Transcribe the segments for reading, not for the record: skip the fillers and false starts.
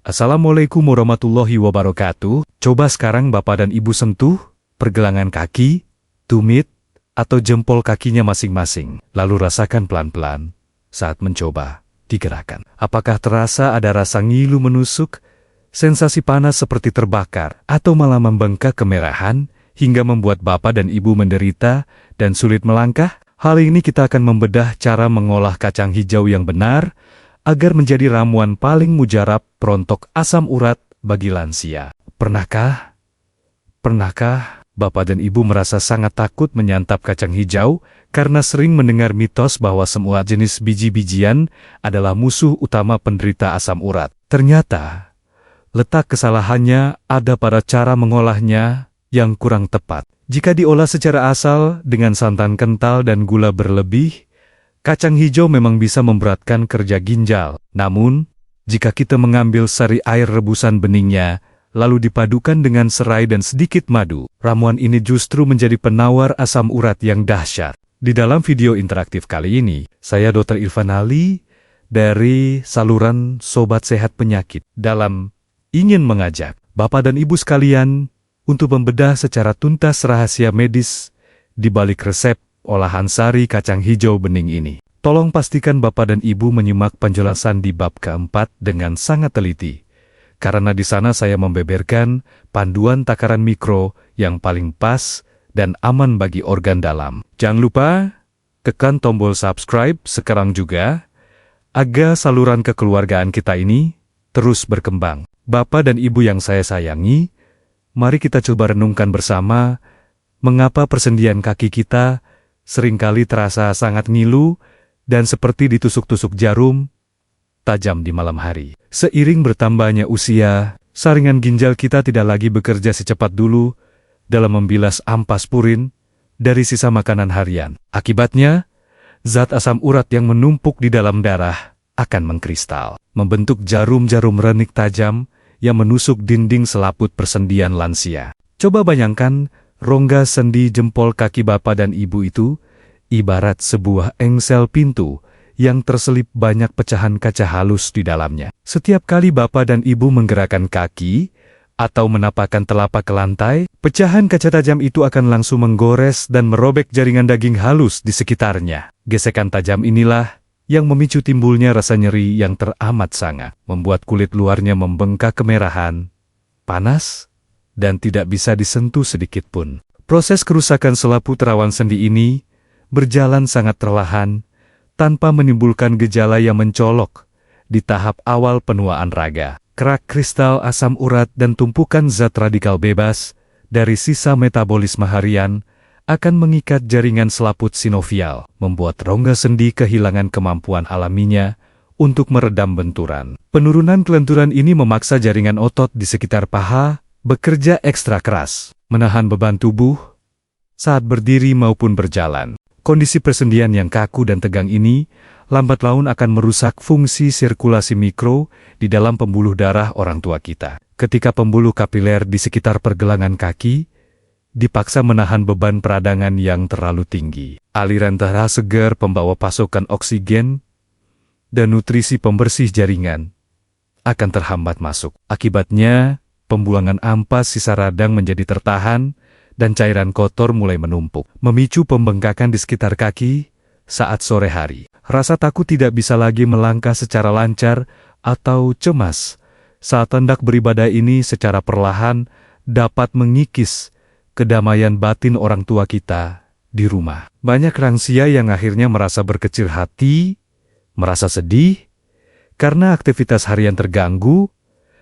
Assalamualaikum warahmatullahi wabarakatuh. Coba sekarang Bapak dan Ibu sentuh pergelangan kaki, tumit, atau jempol kakinya masing-masing. Lalu rasakan pelan-pelan saat mencoba digerakkan. Apakah terasa ada rasa ngilu menusuk, sensasi panas seperti terbakar, atau malah membengkak kemerahan hingga membuat Bapak dan Ibu menderita dan sulit melangkah? Hal ini kita akan membedah cara mengolah kacang hijau yang benar agar menjadi ramuan paling mujarab perontok asam urat bagi lansia. Pernahkah Bapak dan Ibu merasa sangat takut menyantap kacang hijau karena sering mendengar mitos bahwa semua jenis biji-bijian adalah musuh utama penderita asam urat? Ternyata, letak kesalahannya ada pada cara mengolahnya yang kurang tepat. Jika diolah secara asal dengan santan kental dan gula berlebih, kacang hijau memang bisa memberatkan kerja ginjal. Namun, jika kita mengambil sari air rebusan beningnya, lalu dipadukan dengan serai dan sedikit madu, ramuan ini justru menjadi penawar asam urat yang dahsyat. Di dalam video interaktif kali ini, saya Dr. Irfan Ali dari saluran Sobat Sehat Penyakit dalam ingin mengajak Bapak dan Ibu sekalian untuk membedah secara tuntas rahasia medis di balik resep olahan sari kacang hijau bening ini. Tolong pastikan Bapak dan Ibu menyimak penjelasan di bab keempat dengan sangat teliti, karena di sana saya membeberkan panduan takaran mikro yang paling pas dan aman bagi organ dalam. Jangan lupa tekan tombol subscribe sekarang juga, agar saluran kekeluargaan kita ini terus berkembang. Bapak dan Ibu yang saya sayangi, mari kita coba renungkan bersama mengapa persendian kaki kita seringkali terasa sangat ngilu dan seperti ditusuk-tusuk jarum tajam di malam hari. Seiring bertambahnya usia, saringan ginjal kita tidak lagi bekerja secepat dulu dalam membilas ampas purin dari sisa makanan harian. Akibatnya, zat asam urat yang menumpuk di dalam darah akan mengkristal, membentuk jarum-jarum renik tajam yang menusuk dinding selaput persendian lansia. Coba bayangkan rongga sendi jempol kaki Bapak dan Ibu itu ibarat sebuah engsel pintu yang terselip banyak pecahan kaca halus di dalamnya. Setiap kali Bapak dan Ibu menggerakkan kaki atau menapakkan telapak ke lantai, pecahan kaca tajam itu akan langsung menggores dan merobek jaringan daging halus di sekitarnya. Gesekan tajam inilah yang memicu timbulnya rasa nyeri yang teramat sangat, membuat kulit luarnya membengkak kemerahan, panas, dan tidak bisa disentuh sedikit pun. Proses kerusakan selaput rawan sendi ini berjalan sangat perlahan, tanpa menimbulkan gejala yang mencolok di tahap awal penuaan raga. Kerak kristal asam urat dan tumpukan zat radikal bebas dari sisa metabolisme harian akan mengikat jaringan selaput sinovial, membuat rongga sendi kehilangan kemampuan alaminya untuk meredam benturan. Penurunan kelenturan ini memaksa jaringan otot di sekitar paha bekerja ekstra keras, menahan beban tubuh saat berdiri maupun berjalan. Kondisi persendian yang kaku dan tegang ini lambat laun akan merusak fungsi sirkulasi mikro di dalam pembuluh darah orang tua kita. Ketika pembuluh kapiler di sekitar pergelangan kaki dipaksa menahan beban peradangan yang terlalu tinggi, aliran darah segar pembawa pasokan oksigen dan nutrisi pembersih jaringan akan terhambat masuk. Akibatnya, pembuangan ampas sisa radang menjadi tertahan dan cairan kotor mulai menumpuk, memicu pembengkakan di sekitar kaki saat sore hari. Rasa takut tidak bisa lagi melangkah secara lancar atau cemas saat hendak beribadah ini secara perlahan dapat mengikis kedamaian batin orang tua kita di rumah. Banyak lansia yang akhirnya merasa berkecil hati, merasa sedih, karena aktivitas harian terganggu,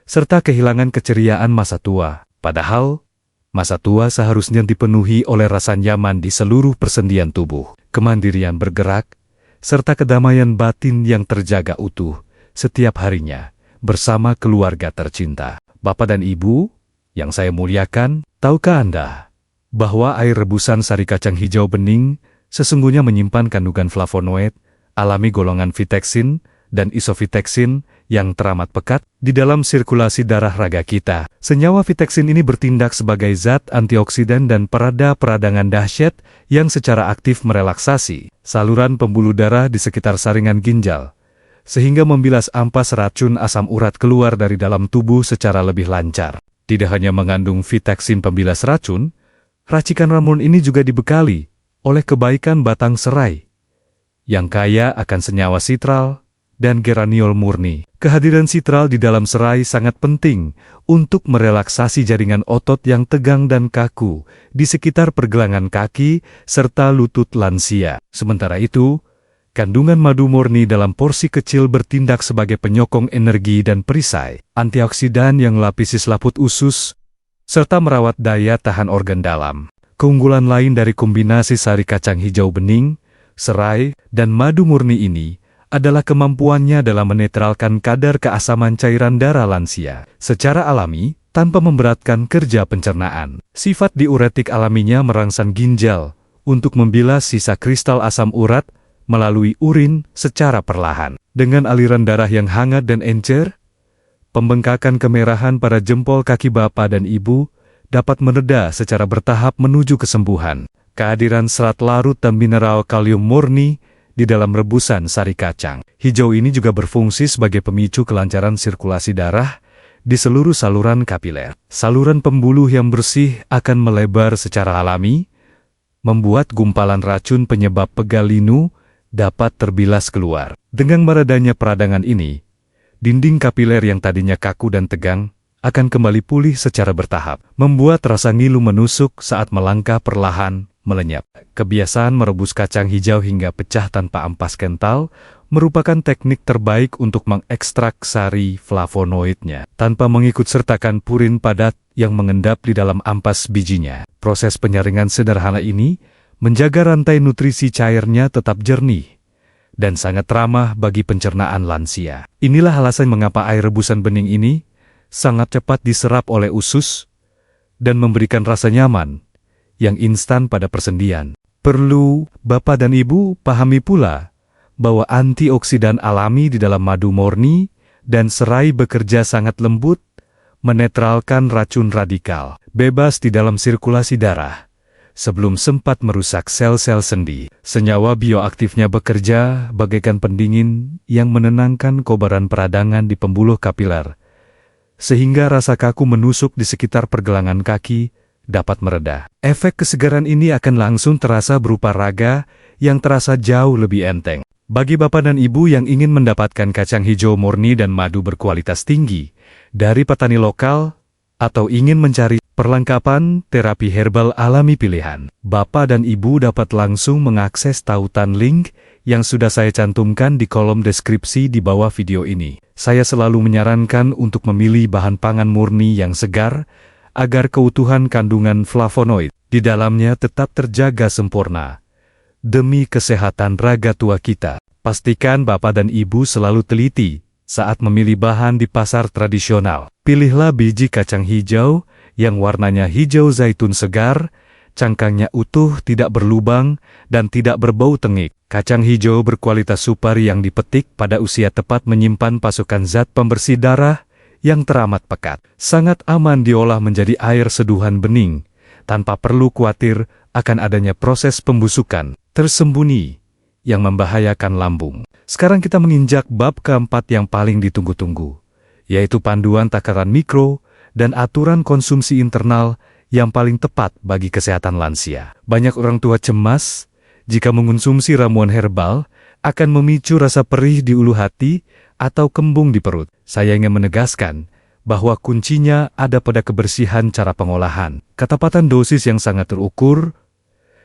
serta kehilangan keceriaan masa tua. Padahal, masa tua seharusnya dipenuhi oleh rasa nyaman di seluruh persendian tubuh, kemandirian bergerak, serta kedamaian batin yang terjaga utuh setiap harinya bersama keluarga tercinta. Bapak dan Ibu yang saya muliakan, tahukah Anda bahwa air rebusan sari kacang hijau bening sesungguhnya menyimpan kandungan flavonoid alami golongan viteksin dan isoviteksin yang teramat pekat di dalam sirkulasi darah raga kita. Senyawa viteksin ini bertindak sebagai zat antioksidan dan pereda peradangan dahsyat yang secara aktif merelaksasi saluran pembuluh darah di sekitar saringan ginjal, sehingga membilas ampas racun asam urat keluar dari dalam tubuh secara lebih lancar. Tidak hanya mengandung fiteksin pembilas racun, racikan ramuan ini juga dibekali oleh kebaikan batang serai, yang kaya akan senyawa sitral dan geraniol murni. Kehadiran sitral di dalam serai sangat penting untuk merelaksasi jaringan otot yang tegang dan kaku di sekitar pergelangan kaki serta lutut lansia. Sementara itu, kandungan madu murni dalam porsi kecil bertindak sebagai penyokong energi dan perisai, antioksidan yang melapisi selaput usus, serta merawat daya tahan organ dalam. Keunggulan lain dari kombinasi sari kacang hijau bening, serai, dan madu murni ini adalah kemampuannya dalam menetralkan kadar keasaman cairan darah lansia secara alami tanpa memberatkan kerja pencernaan. Sifat diuretik alaminya merangsang ginjal untuk membilas sisa kristal asam urat melalui urin secara perlahan. Dengan aliran darah yang hangat dan encer, pembengkakan kemerahan pada jempol kaki bapak dan ibu dapat mereda secara bertahap menuju kesembuhan. Kehadiran serat larut dan mineral kalium murni di dalam rebusan sari kacang hijau ini juga berfungsi sebagai pemicu kelancaran sirkulasi darah di seluruh saluran kapiler. Saluran pembuluh yang bersih akan melebar secara alami, membuat gumpalan racun penyebab pegal linu dapat terbilas keluar. Dengan meredanya peradangan ini, dinding kapiler yang tadinya kaku dan tegang akan kembali pulih secara bertahap, membuat rasa ngilu menusuk saat melangkah perlahan melenyap. Kebiasaan merebus kacang hijau hingga pecah tanpa ampas kental merupakan teknik terbaik untuk mengekstrak sari flavonoidnya tanpa mengikut sertakan purin padat yang mengendap di dalam ampas bijinya. Proses penyaringan sederhana ini menjaga rantai nutrisi cairnya tetap jernih dan sangat ramah bagi pencernaan lansia. Inilah alasan mengapa air rebusan bening ini sangat cepat diserap oleh usus dan memberikan rasa nyaman yang instan pada persendian. Perlu Bapak dan Ibu pahami pula bahwa antioksidan alami di dalam madu murni dan serai bekerja sangat lembut, menetralkan racun radikal, bebas di dalam sirkulasi darah, sebelum sempat merusak sel-sel sendi. Senyawa bioaktifnya bekerja bagaikan pendingin yang menenangkan kobaran peradangan di pembuluh kapiler, sehingga rasa kaku menusuk di sekitar pergelangan kaki dapat mereda. Efek kesegaran ini akan langsung terasa berupa raga yang terasa jauh lebih enteng. Bagi Bapak dan Ibu yang ingin mendapatkan kacang hijau murni dan madu berkualitas tinggi dari petani lokal, atau ingin mencari perlengkapan terapi herbal alami pilihan, Bapak dan Ibu dapat langsung mengakses tautan link yang sudah saya cantumkan di kolom deskripsi di bawah video ini. Saya selalu menyarankan untuk memilih bahan pangan murni yang segar, agar keutuhan kandungan flavonoid di dalamnya tetap terjaga sempurna. Demi kesehatan raga tua kita, pastikan Bapak dan Ibu selalu teliti saat memilih bahan di pasar tradisional. Pilihlah biji kacang hijau yang warnanya hijau zaitun segar, cangkangnya utuh, tidak berlubang, dan tidak berbau tengik. Kacang hijau berkualitas super yang dipetik pada usia tepat menyimpan pasukan zat pembersih darah yang teramat pekat, sangat aman diolah menjadi air seduhan bening, tanpa perlu khawatir akan adanya proses pembusukan tersembunyi yang membahayakan lambung. Sekarang kita menginjak bab keempat yang paling ditunggu-tunggu, yaitu panduan takaran mikro dan aturan konsumsi internal yang paling tepat bagi kesehatan lansia. Banyak orang tua cemas jika mengonsumsi ramuan herbal akan memicu rasa perih di ulu hati atau kembung di perut. Saya ingin menegaskan bahwa kuncinya ada pada kebersihan cara pengolahan, ketepatan dosis yang sangat terukur,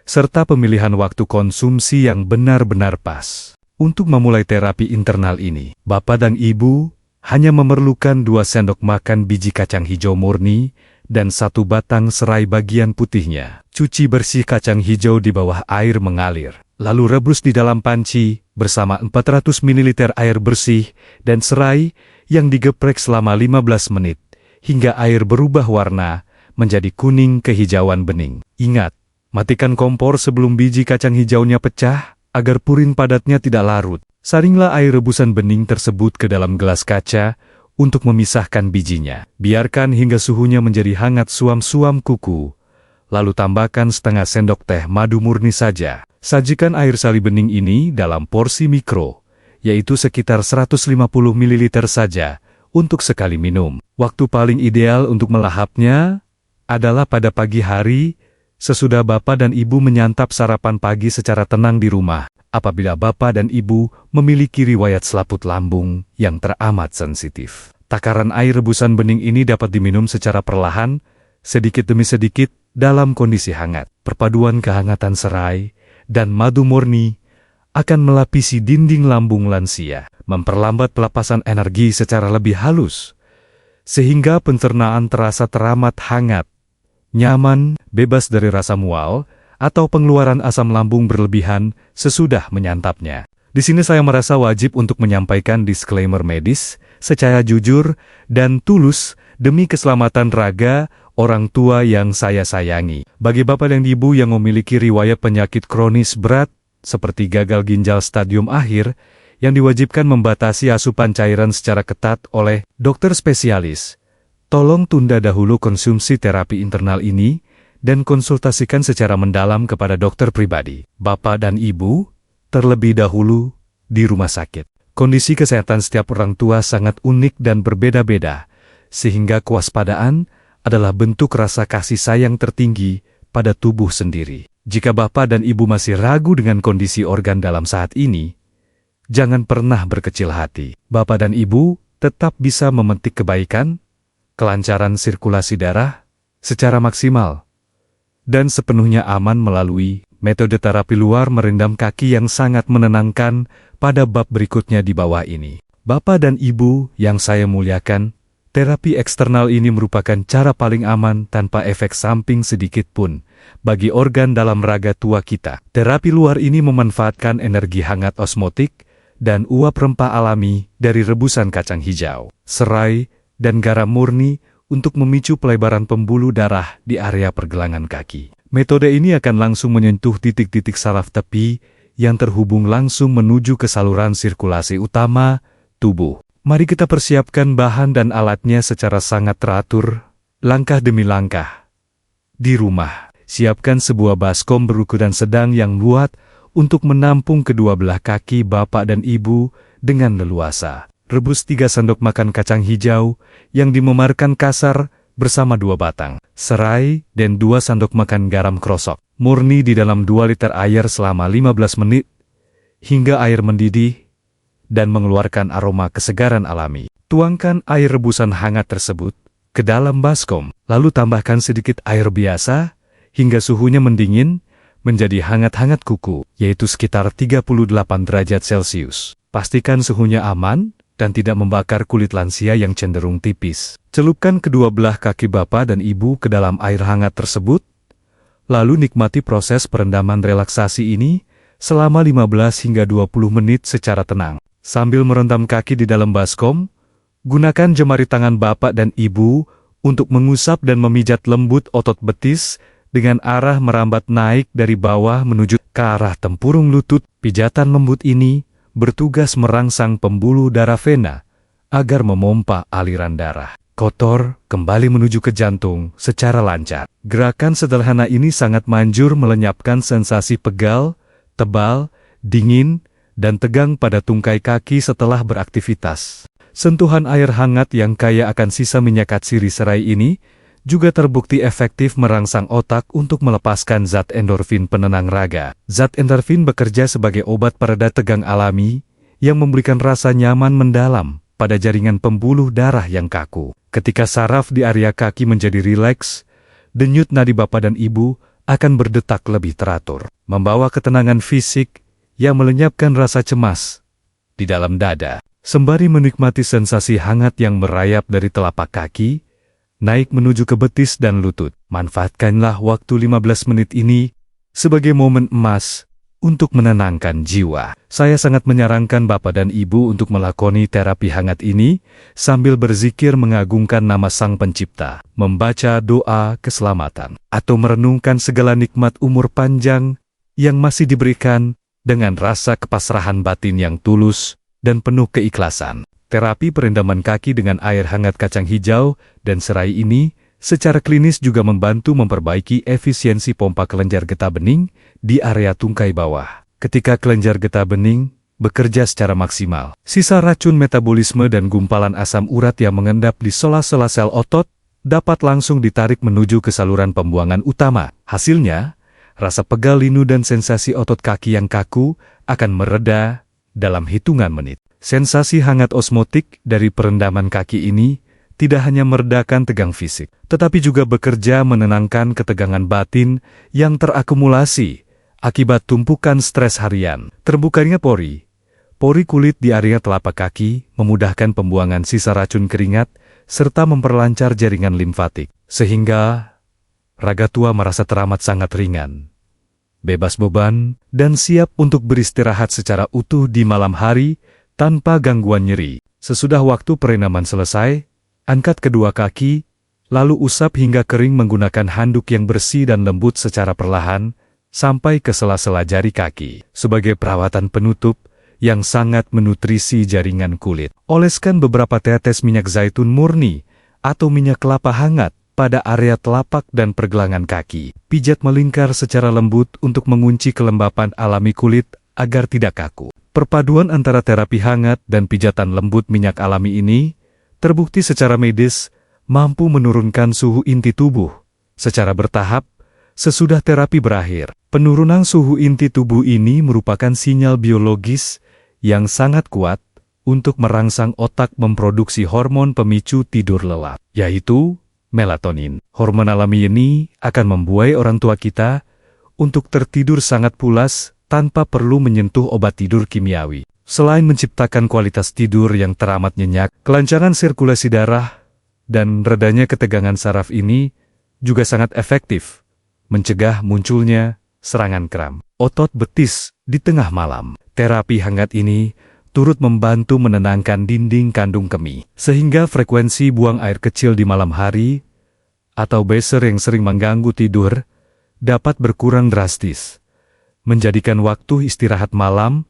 serta pemilihan waktu konsumsi yang benar-benar pas. Untuk memulai terapi internal ini, Bapak dan Ibu hanya memerlukan 2 sendok makan biji kacang hijau murni dan 1 batang serai bagian putihnya. Cuci bersih kacang hijau di bawah air mengalir, lalu rebus di dalam panci bersama 400 ml air bersih dan serai yang digeprek selama 15 menit, hingga air berubah warna menjadi kuning kehijauan bening. Ingat, matikan kompor sebelum biji kacang hijaunya pecah, agar purin padatnya tidak larut. Saringlah air rebusan bening tersebut ke dalam gelas kaca untuk memisahkan bijinya. Biarkan hingga suhunya menjadi hangat suam-suam kuku, lalu tambahkan setengah sendok teh madu murni saja. Sajikan air sari bening ini dalam porsi mikro yaitu sekitar 150 ml saja untuk sekali minum. Waktu paling ideal untuk melahapnya adalah pada pagi hari, sesudah Bapak dan Ibu menyantap sarapan pagi secara tenang di rumah. Apabila Bapak dan Ibu memiliki riwayat selaput lambung yang teramat sensitif. Takaran air rebusan bening ini dapat diminum secara perlahan, sedikit demi sedikit, dalam kondisi hangat. Perpaduan kehangatan serai dan madu murni akan melapisi dinding lambung lansia, memperlambat pelepasan energi secara lebih halus, sehingga pencernaan terasa teramat hangat, nyaman, bebas dari rasa mual, atau pengeluaran asam lambung berlebihan sesudah menyantapnya. Di sini saya merasa wajib untuk menyampaikan disclaimer medis secara jujur dan tulus demi keselamatan raga orang tua yang saya sayangi. Bagi Bapak dan Ibu yang memiliki riwayat penyakit kronis berat seperti gagal ginjal stadium akhir yang diwajibkan membatasi asupan cairan secara ketat oleh dokter spesialis, tolong tunda dahulu konsumsi terapi internal ini dan konsultasikan secara mendalam kepada dokter pribadi, Bapak dan Ibu, terlebih dahulu di rumah sakit. Kondisi kesehatan setiap orang tua sangat unik dan berbeda-beda, sehingga kewaspadaan adalah bentuk rasa kasih sayang tertinggi pada tubuh sendiri. Jika Bapak dan Ibu masih ragu dengan kondisi organ dalam saat ini, jangan pernah berkecil hati. Bapak dan Ibu tetap bisa memetik kebaikan, kelancaran sirkulasi darah secara maksimal, dan sepenuhnya aman melalui metode terapi luar merendam kaki yang sangat menenangkan pada bab berikutnya di bawah ini. Bapak dan Ibu yang saya muliakan, terapi eksternal ini merupakan cara paling aman tanpa efek samping sedikit pun bagi organ dalam raga tua kita. Terapi luar ini memanfaatkan energi hangat osmotik dan uap rempah alami dari rebusan kacang hijau, serai, dan garam murni untuk memicu pelebaran pembuluh darah di area pergelangan kaki. Metode ini akan langsung menyentuh titik-titik saraf tepi yang terhubung langsung menuju ke saluran sirkulasi utama tubuh. Mari kita persiapkan bahan dan alatnya secara sangat teratur, langkah demi langkah. Di rumah, siapkan sebuah baskom berukuran sedang yang luas untuk menampung kedua belah kaki Bapak dan Ibu dengan leluasa. Rebus 3 sendok makan kacang hijau yang dimemarkan kasar bersama 2 batang serai dan 2 sendok makan garam krosok murni di dalam 2 liter air selama 15 menit hingga air mendidih dan mengeluarkan aroma kesegaran alami. Tuangkan air rebusan hangat tersebut ke dalam baskom, lalu tambahkan sedikit air biasa hingga suhunya mendingin menjadi hangat-hangat kuku, yaitu sekitar 38 derajat Celcius. Pastikan suhunya aman dan tidak membakar kulit lansia yang cenderung tipis. Celupkan kedua belah kaki Bapak dan Ibu ke dalam air hangat tersebut, lalu nikmati proses perendaman relaksasi ini selama 15 hingga 20 menit secara tenang. Sambil merendam kaki di dalam baskom, gunakan jemari tangan Bapak dan Ibu untuk mengusap dan memijat lembut otot betis dengan arah merambat naik dari bawah menuju ke arah tempurung lutut. Pijatan lembut ini bertugas merangsang pembuluh darah vena agar memompa aliran darah kotor kembali menuju ke jantung secara lancar. Gerakan sederhana ini sangat manjur melenyapkan sensasi pegal, tebal, dingin, dan tegang pada tungkai kaki setelah beraktivitas. Sentuhan air hangat yang kaya akan sisa minyak katsiri serai ini juga terbukti efektif merangsang otak untuk melepaskan zat endorfin penenang raga. Zat endorfin bekerja sebagai obat pereda tegang alami yang memberikan rasa nyaman mendalam pada jaringan pembuluh darah yang kaku. Ketika saraf di area kaki menjadi rileks, denyut nadi Bapak dan Ibu akan berdetak lebih teratur, membawa ketenangan fisik yang melenyapkan rasa cemas di dalam dada. Sembari menikmati sensasi hangat yang merayap dari telapak kaki, naik menuju ke betis dan lutut. Manfaatkanlah waktu 15 menit ini sebagai momen emas untuk menenangkan jiwa. Saya sangat menyarankan Bapak dan Ibu untuk melakoni terapi hangat ini sambil berzikir mengagungkan nama Sang Pencipta, membaca doa keselamatan, atau merenungkan segala nikmat umur panjang yang masih diberikan dengan rasa kepasrahan batin yang tulus dan penuh keikhlasan. Terapi perendaman kaki dengan air hangat kacang hijau dan serai ini secara klinis juga membantu memperbaiki efisiensi pompa kelenjar getah bening di area tungkai bawah. Ketika kelenjar getah bening bekerja secara maksimal. Sisa racun metabolisme dan gumpalan asam urat yang mengendap di sela-sela sel otot dapat langsung ditarik menuju ke saluran pembuangan utama. Hasilnya, rasa pegal linu dan sensasi otot kaki yang kaku akan mereda dalam hitungan menit. Sensasi hangat osmotik dari perendaman kaki ini tidak hanya meredakan tegang fisik, tetapi juga bekerja menenangkan ketegangan batin yang terakumulasi akibat tumpukan stres harian. Terbukanya pori kulit di area telapak kaki memudahkan pembuangan sisa racun keringat serta memperlancar jaringan limfatik, sehingga raga tua merasa teramat sangat ringan, bebas beban, dan siap untuk beristirahat secara utuh di malam hari tanpa gangguan nyeri. Sesudah waktu perendaman selesai, angkat kedua kaki, lalu usap hingga kering menggunakan handuk yang bersih dan lembut secara perlahan sampai ke sela-sela jari kaki. Sebagai perawatan penutup yang sangat menutrisi jaringan kulit, oleskan beberapa tetes minyak zaitun murni atau minyak kelapa hangat pada area telapak dan pergelangan kaki. Pijat melingkar secara lembut untuk mengunci kelembapan alami kulit agar tidak kaku. Perpaduan antara terapi hangat dan pijatan lembut minyak alami ini terbukti secara medis mampu menurunkan suhu inti tubuh secara bertahap sesudah terapi berakhir. Penurunan suhu inti tubuh ini merupakan sinyal biologis yang sangat kuat untuk merangsang otak memproduksi hormon pemicu tidur lelap, yaitu melatonin. Hormon alami ini akan membuai orang tua kita untuk tertidur sangat pulas tanpa perlu menyentuh obat tidur kimiawi. Selain menciptakan kualitas tidur yang teramat nyenyak, kelancaran sirkulasi darah dan redanya ketegangan saraf ini juga sangat efektif mencegah munculnya serangan kram otot betis di tengah malam. Terapi hangat ini turut membantu menenangkan dinding kandung kemih, sehingga frekuensi buang air kecil di malam hari atau beser yang sering mengganggu tidur dapat berkurang drastis, menjadikan waktu istirahat malam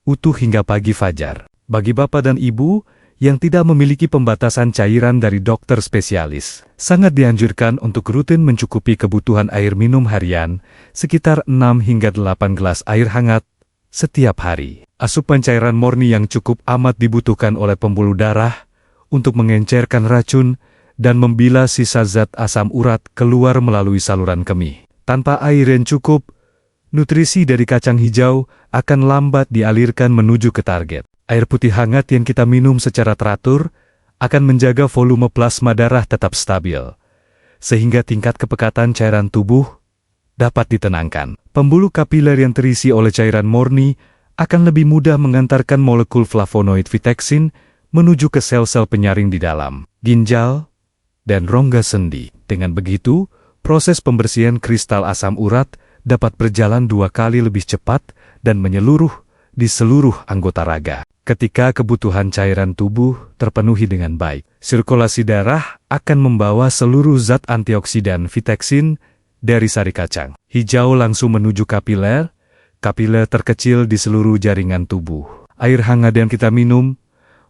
utuh hingga pagi fajar. Bagi bapak dan ibu yang tidak memiliki pembatasan cairan dari dokter spesialis, sangat dianjurkan untuk rutin mencukupi kebutuhan air minum harian sekitar 6 hingga 8 gelas air hangat setiap hari. Asupan cairan murni yang cukup amat dibutuhkan oleh pembuluh darah untuk mengencerkan racun dan membilas sisa zat asam urat keluar melalui saluran kemih. Tanpa air yang cukup, nutrisi dari kacang hijau akan lambat dialirkan menuju ke target. Air putih hangat yang kita minum secara teratur akan menjaga volume plasma darah tetap stabil, sehingga tingkat kepekatan cairan tubuh dapat ditenangkan. Pembuluh kapiler yang terisi oleh cairan murni akan lebih mudah mengantarkan molekul flavonoid vitexin menuju ke sel-sel penyaring di dalam ginjal dan rongga sendi. Dengan begitu, proses pembersihan kristal asam urat dapat berjalan 2 kali lebih cepat dan menyeluruh di seluruh anggota raga. Ketika kebutuhan cairan tubuh terpenuhi dengan baik, sirkulasi darah akan membawa seluruh zat antioksidan vitexin dari sari kacang hijau langsung menuju kapiler terkecil di seluruh jaringan tubuh. Air hangat yang kita minum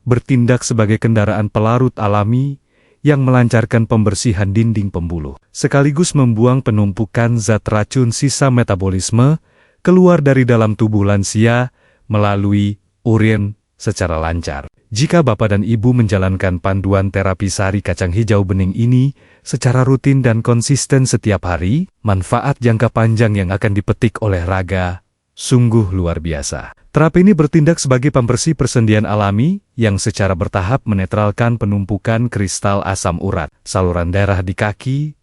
bertindak sebagai kendaraan pelarut alami yang melancarkan pembersihan dinding pembuluh, sekaligus membuang penumpukan zat racun sisa metabolisme keluar dari dalam tubuh lansia melalui urin secara lancar. Jika Bapak dan Ibu menjalankan panduan terapi sari kacang hijau bening ini secara rutin dan konsisten setiap hari, manfaat jangka panjang yang akan dipetik oleh raga sungguh luar biasa. Terapi ini bertindak sebagai pembersih persendian alami yang secara bertahap menetralkan penumpukan kristal asam urat. Saluran darah di kaki,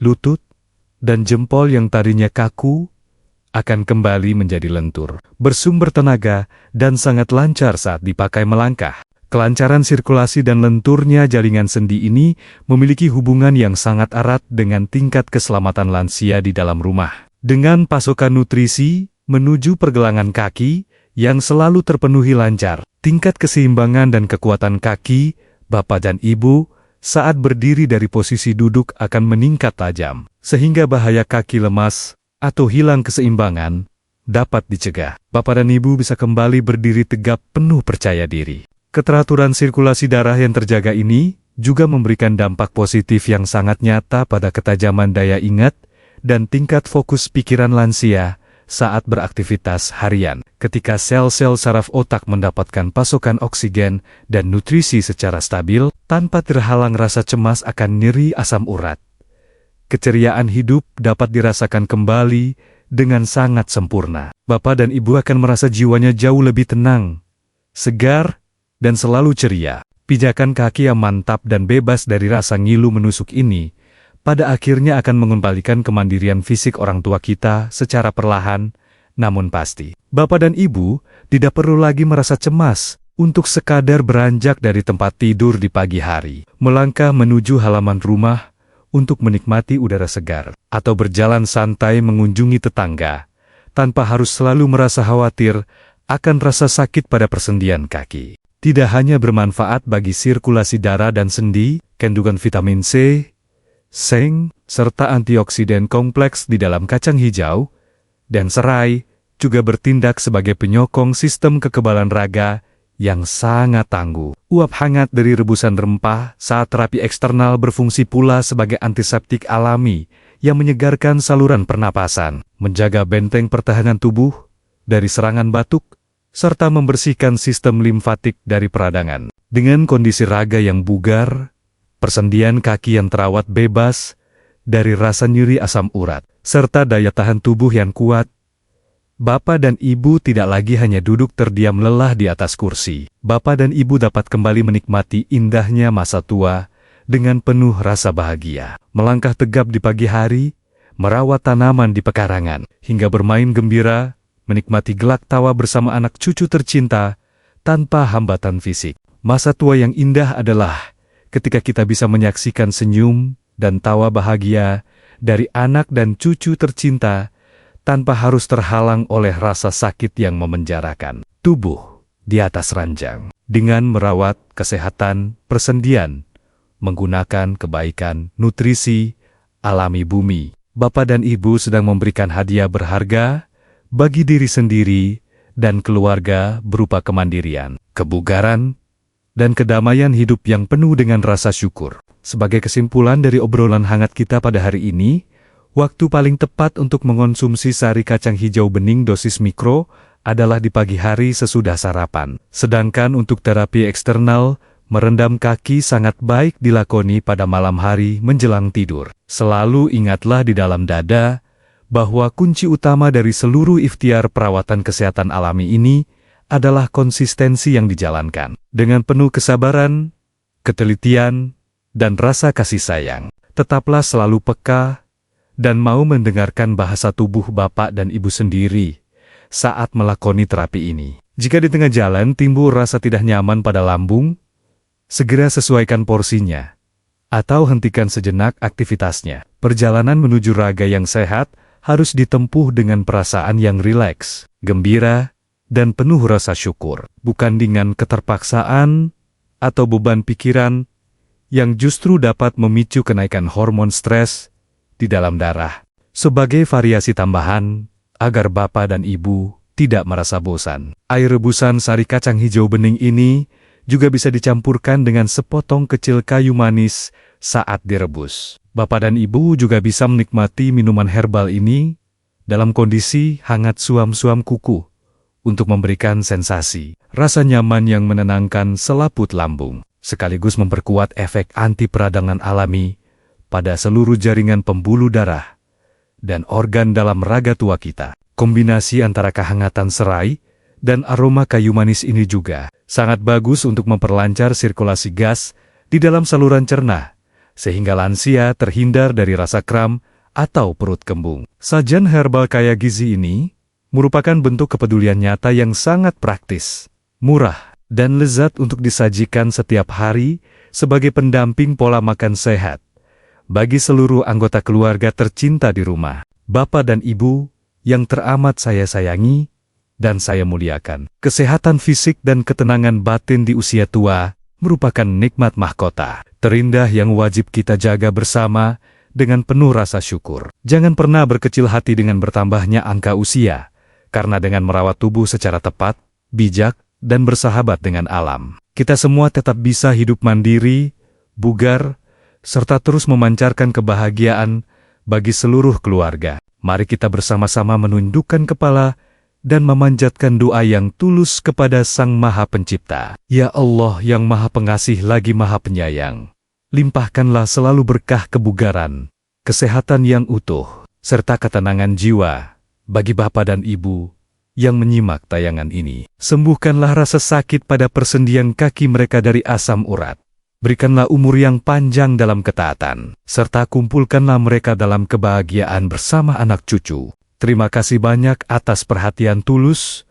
lutut, dan jempol yang tadinya kaku akan kembali menjadi lentur, bersumber tenaga, dan sangat lancar saat dipakai melangkah. Kelancaran sirkulasi dan lenturnya jaringan sendi ini memiliki hubungan yang sangat erat dengan tingkat keselamatan lansia di dalam rumah. Dengan pasokan nutrisi menuju pergelangan kaki yang selalu terpenuhi lancar, tingkat keseimbangan dan kekuatan kaki Bapak dan Ibu saat berdiri dari posisi duduk akan meningkat tajam, sehingga bahaya kaki lemas atau hilang keseimbangan dapat dicegah. Bapak dan Ibu bisa kembali berdiri tegap penuh percaya diri. Keteraturan sirkulasi darah yang terjaga ini juga memberikan dampak positif yang sangat nyata pada ketajaman daya ingat dan tingkat fokus pikiran lansia saat beraktivitas harian. Ketika sel-sel saraf otak mendapatkan pasokan oksigen dan nutrisi secara stabil, tanpa terhalang rasa cemas akan nyeri asam urat. Keceriaan hidup dapat dirasakan kembali dengan sangat sempurna. Bapak dan Ibu akan merasa jiwanya jauh lebih tenang, segar, dan selalu ceria. Pijakan kaki yang mantap dan bebas dari rasa ngilu menusuk ini pada akhirnya akan mengembalikan kemandirian fisik orang tua kita secara perlahan, namun pasti. Bapak dan Ibu tidak perlu lagi merasa cemas untuk sekadar beranjak dari tempat tidur di pagi hari, melangkah menuju halaman rumah untuk menikmati udara segar, atau berjalan santai mengunjungi tetangga, tanpa harus selalu merasa khawatir akan rasa sakit pada persendian kaki. Tidak hanya bermanfaat bagi sirkulasi darah dan sendi, kandungan vitamin C, seng, serta antioksidan kompleks di dalam kacang hijau dan serai juga bertindak sebagai penyokong sistem kekebalan raga yang sangat tangguh. Uap hangat dari rebusan rempah saat terapi eksternal berfungsi pula sebagai antiseptik alami yang menyegarkan saluran pernapasan, menjaga benteng pertahanan tubuh dari serangan batuk, serta membersihkan sistem limfatik dari peradangan. Dengan kondisi raga yang bugar, persendian kaki yang terawat bebas dari rasa nyeri asam urat, serta daya tahan tubuh yang kuat, Bapak dan Ibu tidak lagi hanya duduk terdiam lelah di atas kursi. Bapak dan Ibu dapat kembali menikmati indahnya masa tua dengan penuh rasa bahagia. Melangkah tegap di pagi hari, merawat tanaman di pekarangan, hingga bermain gembira, menikmati gelak tawa bersama anak cucu tercinta tanpa hambatan fisik. Masa tua yang indah adalah ketika kita bisa menyaksikan senyum dan tawa bahagia dari anak dan cucu tercinta tanpa harus terhalang oleh rasa sakit yang memenjarakan tubuh di atas ranjang. Dengan merawat kesehatan persendian, menggunakan kebaikan nutrisi alami bumi, Bapak dan Ibu sedang memberikan hadiah berharga bagi diri sendiri dan keluarga berupa kemandirian, kebugaran, dan kedamaian hidup yang penuh dengan rasa syukur. Sebagai kesimpulan dari obrolan hangat kita pada hari ini, waktu paling tepat untuk mengonsumsi sari kacang hijau bening dosis mikro adalah di pagi hari sesudah sarapan. Sedangkan untuk terapi eksternal, merendam kaki sangat baik dilakoni pada malam hari menjelang tidur. Selalu ingatlah di dalam dada bahwa kunci utama dari seluruh ikhtiar perawatan kesehatan alami ini adalah konsistensi yang dijalankan dengan penuh kesabaran, ketelitian, dan rasa kasih sayang. Tetaplah selalu peka dan mau mendengarkan bahasa tubuh Bapak dan Ibu sendiri saat melakoni terapi ini. Jika di tengah jalan timbul rasa tidak nyaman pada lambung, segera sesuaikan porsinya, atau hentikan sejenak aktivitasnya. Perjalanan menuju raga yang sehat harus ditempuh dengan perasaan yang rileks, gembira, dan penuh rasa syukur, bukan dengan keterpaksaan atau beban pikiran yang justru dapat memicu kenaikan hormon stres di dalam darah. Sebagai variasi tambahan, agar Bapak dan Ibu tidak merasa bosan, air rebusan sari kacang hijau bening ini juga bisa dicampurkan dengan sepotong kecil kayu manis saat direbus. Bapak dan Ibu juga bisa menikmati minuman herbal ini dalam kondisi hangat suam-suam kuku untuk memberikan sensasi rasa nyaman yang menenangkan selaput lambung, sekaligus memperkuat efek anti peradangan alami pada seluruh jaringan pembuluh darah dan organ dalam raga tua kita. Kombinasi antara kehangatan serai dan aroma kayu manis ini juga sangat bagus untuk memperlancar sirkulasi gas di dalam saluran cerna, sehingga lansia terhindar dari rasa kram atau perut kembung. Sajian herbal kaya gizi ini merupakan bentuk kepedulian nyata yang sangat praktis, murah, dan lezat untuk disajikan setiap hari sebagai pendamping pola makan sehat bagi seluruh anggota keluarga tercinta di rumah. Bapak dan Ibu yang teramat saya sayangi dan saya muliakan, kesehatan fisik dan ketenangan batin di usia tua merupakan nikmat mahkota terindah yang wajib kita jaga bersama dengan penuh rasa syukur. Jangan pernah berkecil hati dengan bertambahnya angka usia, karena dengan merawat tubuh secara tepat, bijak, dan bersahabat dengan alam, kita semua tetap bisa hidup mandiri, bugar, serta terus memancarkan kebahagiaan bagi seluruh keluarga. Mari kita bersama-sama menundukkan kepala dan memanjatkan doa yang tulus kepada Sang Maha Pencipta. Ya Allah yang Maha Pengasih lagi Maha Penyayang, limpahkanlah selalu berkah kebugaran, kesehatan yang utuh, serta ketenangan jiwa bagi Bapak dan Ibu yang menyimak tayangan ini. Sembuhkanlah rasa sakit pada persendian kaki mereka dari asam urat. Berikanlah umur yang panjang dalam ketaatan, serta kumpulkanlah mereka dalam kebahagiaan bersama anak cucu. Terima kasih banyak atas perhatian tulus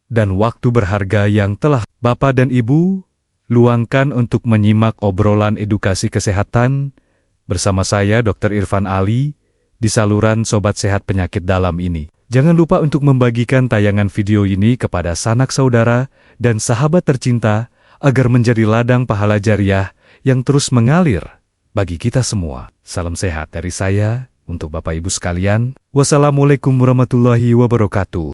dan waktu berharga yang telah Bapak dan Ibu luangkan untuk menyimak obrolan edukasi kesehatan bersama saya Dr. Irfan Ali di saluran Sobat Sehat Penyakit Dalam ini. Jangan lupa untuk membagikan tayangan video ini kepada sanak saudara dan sahabat tercinta agar menjadi ladang pahala jariah yang terus mengalir bagi kita semua. Salam sehat dari saya untuk Bapak Ibu sekalian. Wassalamualaikum warahmatullahi wabarakatuh.